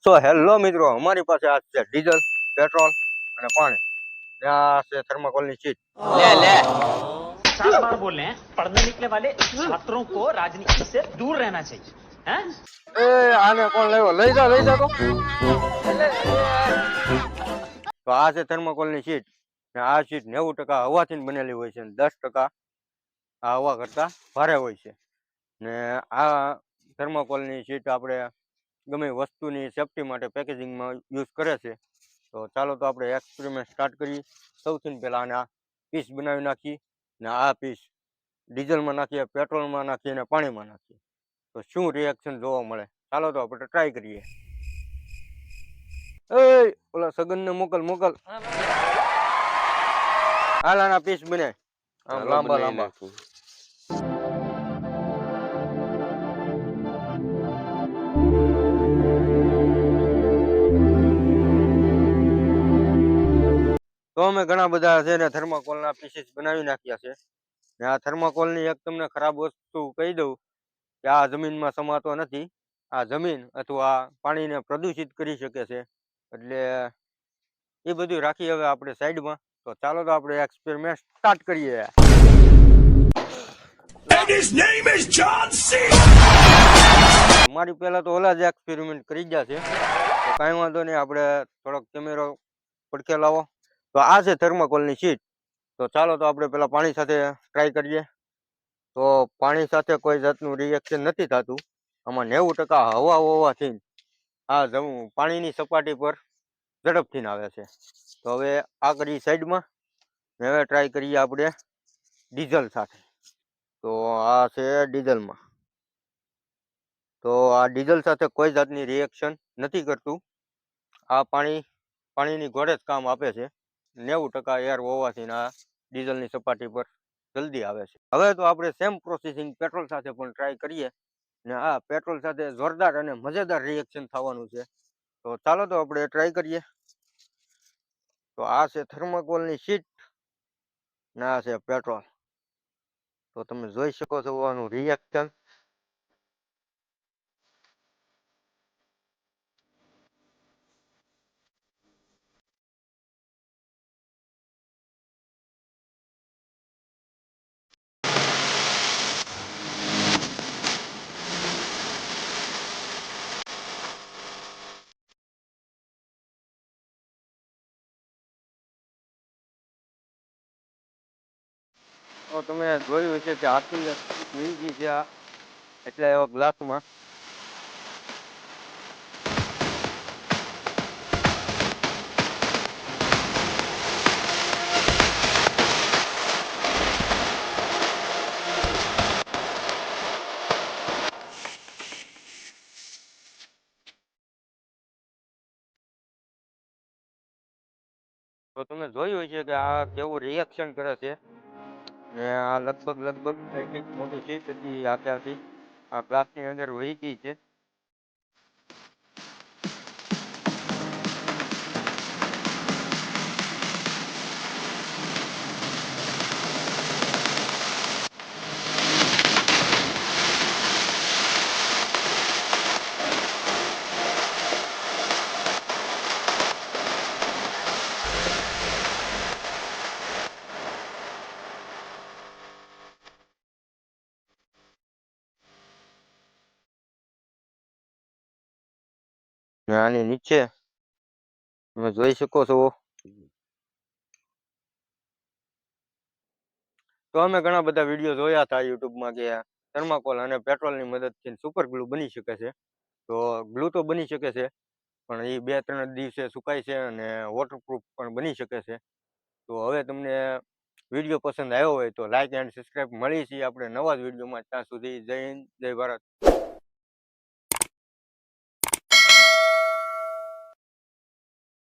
So hello મિત્રો, અમારી પાસે આ છે ડીઝલ, પેટ્રોલ અને પાણી. આ છે થર્માકોલની शीट. ले ले 7 बार बोले हैं पढ़ने निकले वाले छात्रों को राजनीति से दूर रहना चाहिए हैं? એ આને કોણ લાવ્યો? લઈ જા તો. તો આ છે થર્માકોલની शीट. આ शीट 90% હવાથી બનેલી હોય છે અને 10% આ હવા કરતા ભારે હોય છે. ને આ થર્માકોલની शीट આપણે ગમે વસ્તુની સેફટી માટે પેકેજિંગમાં યુઝ કરે છે. તો ચાલો તો આપણે એક્સપેરિમેન્ટ સ્ટાર્ટ કરીએ. સૌથી પહેલાં આને આ પીસ બનાવી નાખીએ ને આ પીસ ડીઝલમાં નાખીએ, પેટ્રોલમાં નાખીએ અને પાણીમાં નાખીએ. તો શું રિએક્શન જોવા મળે, ચાલો તો આપણે ટ્રાય કરીએ. એ ઓલા સગનને મોકલ. હાલ આના પીસ બને આમ લાંબા. તો અમે ઘણા બધા છે ને થર્માકોલના પીસીસ બનાવી નાખ્યા છે. ને આ થર્માકોલની એક તમને ખરાબ વસ્તુ કહી દઉં કે આ જમીનમાં સમાતો નથી. આ જમીન અથવા પાણીને પ્રદૂષિત કરી શકે છે. એટલે એ બધું રાખી હવે આપણે સાઈડમાં. તો ચાલો તો આપણે એક્સપેરિમેન્ટ સ્ટાર્ટ કરીએ. મારી પહેલા તો ઓલા જ એક્સપેરિમેન્ટ કરી ગયા છે. તો કાંઈ વાંધો નહીં, આપણે થોડોક કેમેરો પડખે લાવો. તો આ છે થર્માકોલની शीट. તો ચાલો તો આપણે પેલા પાણી સાથે ટ્રાય કરીએ. તો પાણી સાથે કોઈ જાતનું રિએક્શન નથી થતું. આમાં 90% હવા હોવાથી આ પાણીની સપાટી પર ઝડપથી આવે છે. તો હવે આ કરી સાઈડમાં. હવે ટ્રાય કરીએ આપણે ડીઝલ સાથે. તો આ છે ડીઝલમાં. તો આ ડીઝલ સાથે કોઈ જાતની રિએક્શન નથી કરતું. આ પાણીની ઘોડે જ કામ આપે છે. 90% એર હોવાથી આ ડીઝલની સપાટી પર જલ્દી આવે છે. હવે તો આપણે સેમ પ્રોસેસિંગ પેટ્રોલ સાથે પણ ટ્રાય કરીએ. ને આ પેટ્રોલ સાથે જોરદાર અને મજેદાર રિએક્શન થવાનું છે. તો ચાલો તો આપણે ટ્રાય કરીએ. તો આ છે થર્માકોલની शीट ને આ છે પેટ્રોલ. તો તમે જોઈ શકો છો આનું રિએક્શન. તો તમે જોયું છે કે આખી મીંજી છે આ, એટલે એવા ગ્લાસમાં. તો તમે જોયું છે કે આ કેવું રિએક્શન કરે છે. ને આ લગભગ એટલી મોટી शीट હતી આખી આ ગ્લાસની અંદર વહી ગઈ છે. ને આની નીચે તમે જોઈ શકો છો. તો અમે ઘણા બધા વિડીયો જોયા હતા યુટ્યુબમાં કે થર્માકોલ અને પેટ્રોલની મદદથી સુપર ગ્લુ બની શકે છે. તો ગ્લુ તો બની શકે છે, પણ એ 2-3 દિવસે સુકાય છે અને વોટરપ્રૂફ પણ બની શકે છે. તો હવે તમને વિડીયો પસંદ આવ્યો હોય તો લાઈક એન્ડ સબસ્ક્રાઈબ. મળીએ છીએ આપણે નવા જ વિડીયોમાં. ત્યાં સુધી જય હિન્દ, જય ભારત.